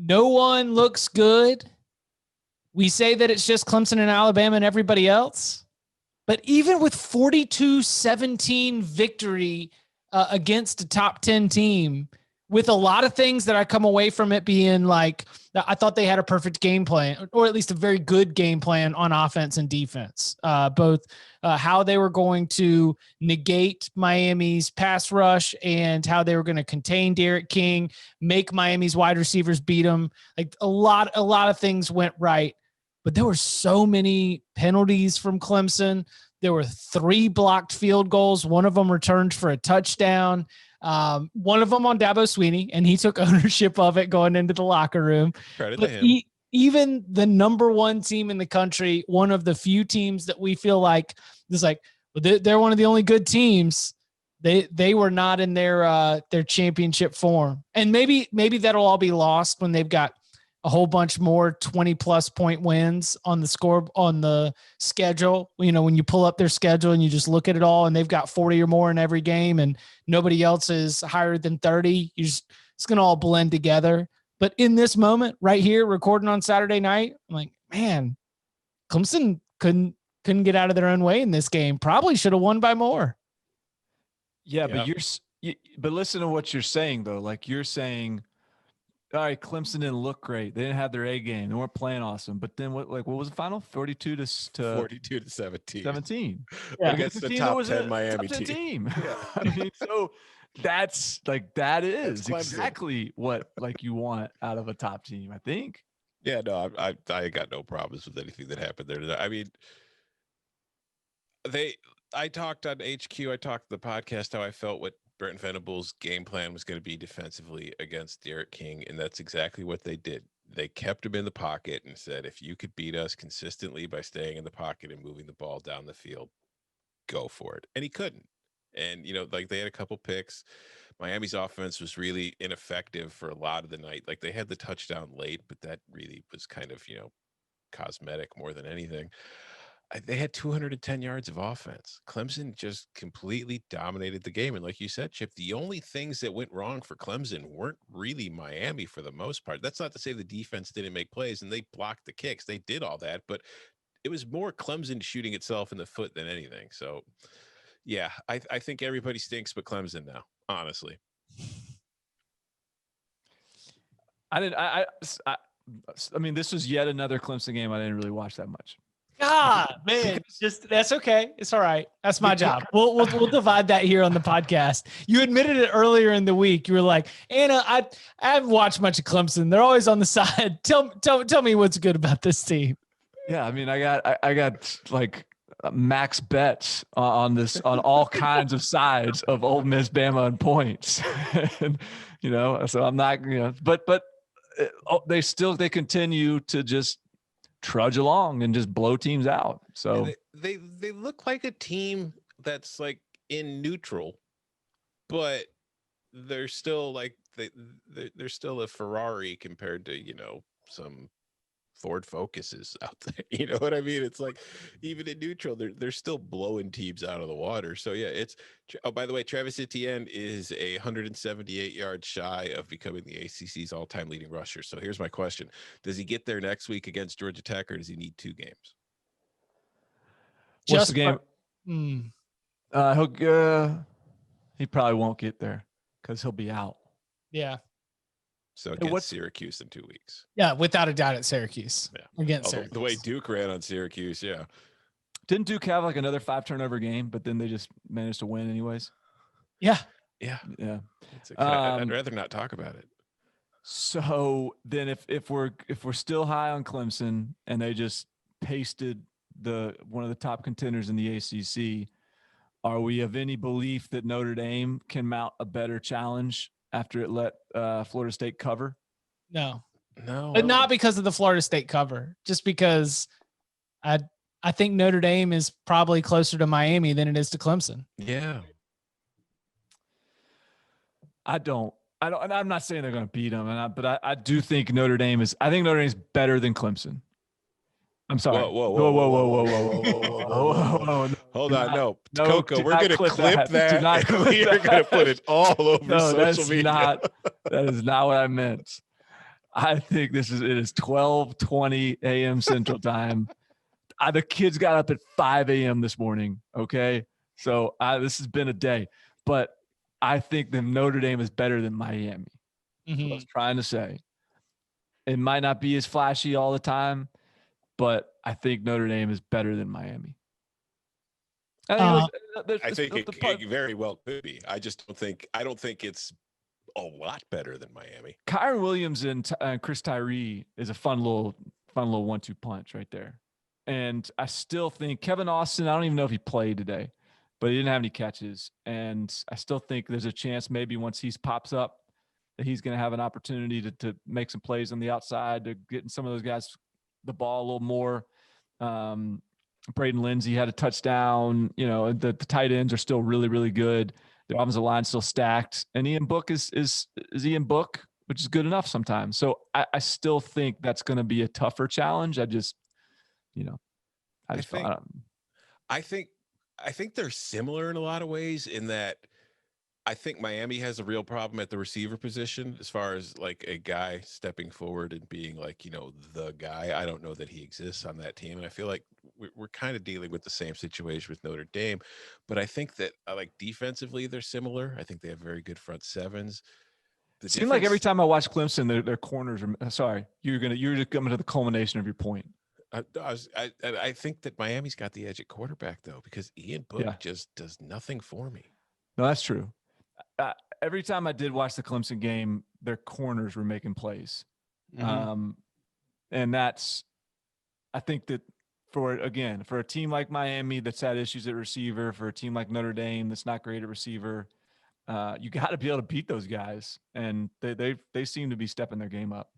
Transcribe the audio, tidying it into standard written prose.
no one looks good. We say that it's just Clemson and Alabama and everybody else. But even with 42-17 victory against a top 10 team, with a lot of things that I come away from it being like, I thought they had a perfect game plan, or at least a very good game plan on offense and defense, both how they were going to negate Miami's pass rush and how they were going to contain Derek King, make Miami's wide receivers beat them. Like a lot of things went right, but there were so many penalties from Clemson. There were 3 blocked field goals. One of them returned for a touchdown. One of them on Dabo Sweeney, and he took ownership of it going into the locker room. Credit but to him. Even the number 1 team in the country, one of the few teams that we feel like is like, they're one of the only good teams. They were not in their championship form, and maybe that'll all be lost when they've got a whole bunch more 20+ point wins on the schedule. You know, when you pull up their schedule and you just look at it all and they've got 40 or more in every game and nobody else is higher than 30, it's going to all blend together. But in this moment right here, recording on Saturday night, I'm like, man, Clemson couldn't get out of their own way in this game. Probably should have won by more. Yeah. But listen to what you're saying though. Like you're saying, all right, Clemson didn't look great. They didn't have their A game. They weren't playing awesome. But then what was the final? 42 to 17. 17. Yeah. Against the top 10 Miami team. Yeah. I mean, so that is exactly what you want out of a top team, I think. Yeah, no, I got no problems with anything that happened there. I mean, I talked on HQ, I talked the podcast how I felt what Brent Venables' game plan was going to be defensively against Derek King, and that's exactly what they did. They kept him in the pocket and said, if you could beat us consistently by staying in the pocket and moving the ball down the field, go for it. And he couldn't. And, they had a couple picks. Miami's offense was really ineffective for a lot of the night. Like, they had the touchdown late, but that really was kind of, cosmetic more than anything. They had 210 yards of offense. Clemson just completely dominated the game. And like you said, Chip, the only things that went wrong for Clemson weren't really Miami for the most part. That's not to say the defense didn't make plays and they blocked the kicks. They did all that, but it was more Clemson shooting itself in the foot than anything. So, yeah, I think everybody stinks but Clemson now, honestly. I mean, this was yet another Clemson game I didn't really watch that much. God, man, that's okay. It's all right. That's my job. We'll divide that here on the podcast. You admitted it earlier in the week. You were like, Anna, I haven't watched much of Clemson. They're always on the side. Tell me what's good about this team. Yeah, I mean, I got like max bets on all kinds of sides of Ole Miss, Bama, and points. And, so I'm not, but they continue to just trudge along and just blow teams out. So they look like a team that's like in neutral, but they're still like they're still a Ferrari compared to some Ford Focuses out there. You know what I mean? It's like even in neutral, they're still blowing teams out of the water. So yeah, by the way, Travis Etienne is 178 yards shy of becoming the ACC's all-time leading rusher. So here's my question: does he get there next week against Georgia Tech, or does he need 2 games? What's the game? He probably won't get there because he'll be out. Yeah. So against Syracuse in 2 weeks. Yeah, without a doubt at Syracuse. Yeah. Against Syracuse. The way Duke ran on Syracuse, yeah. Didn't Duke have like another 5-turnover game, but then they just managed to win anyways? Yeah. Yeah. I'd rather not talk about it. So then if we're still high on Clemson and they just pasted one of the top contenders in the ACC, are we of any belief that Notre Dame can mount a better challenge after it let Florida State cover? No, but not because of the Florida State cover, just because I think Notre Dame is probably closer to Miami than it is to Clemson. Yeah. And I'm not saying they're going to beat them, but I do think Notre Dame is better than Clemson. I'm sorry. Whoa. Hold on. No, Coco, we're going to clip that. We are going to put it all over social media. That is not what I meant. I think it is 12:20 a.m. Central Time. The kids got up at 5 a.m. this morning. Okay. So this has been a day, but I think that Notre Dame is better than Miami. That's what I was trying to say. It might not be as flashy all the time, but I think Notre Dame is better than Miami. I think it very well could be. I don't think it's a lot better than Miami. Kyron Williams and Chris Tyree is a fun little 1-2 punch right there. And I still think Kevin Austin, I don't even know if he played today, but he didn't have any catches. And I still think there's a chance maybe once he pops up that he's going to have an opportunity to make some plays on the outside, to getting some of those guys the ball a little more. Braden Lindsey had a touchdown. You know, the tight ends are still really, really good. The offensive line still stacked, and Ian Book is Ian Book, which is good enough sometimes. So I still think that's going to be a tougher challenge. I think they're similar in a lot of ways in that I think Miami has a real problem at the receiver position as far as like a guy stepping forward and being like, you know, the guy. I don't know that he exists on that team. And I feel like we're kind of dealing with the same situation with Notre Dame, but I think that like defensively, they're similar. I think they have very good front sevens. It seemed like every time I watch Clemson, their corners are, sorry, you're just coming to the culmination of your point. I think that Miami's got the edge at quarterback though, because Ian Book just does nothing for me. No, that's true. Every time I did watch the Clemson game, their corners were making plays. And I think that for a team like Miami that's had issues at receiver, for a team like Notre Dame that's not great at receiver, you got to be able to beat those guys. And they seem to be stepping their game up.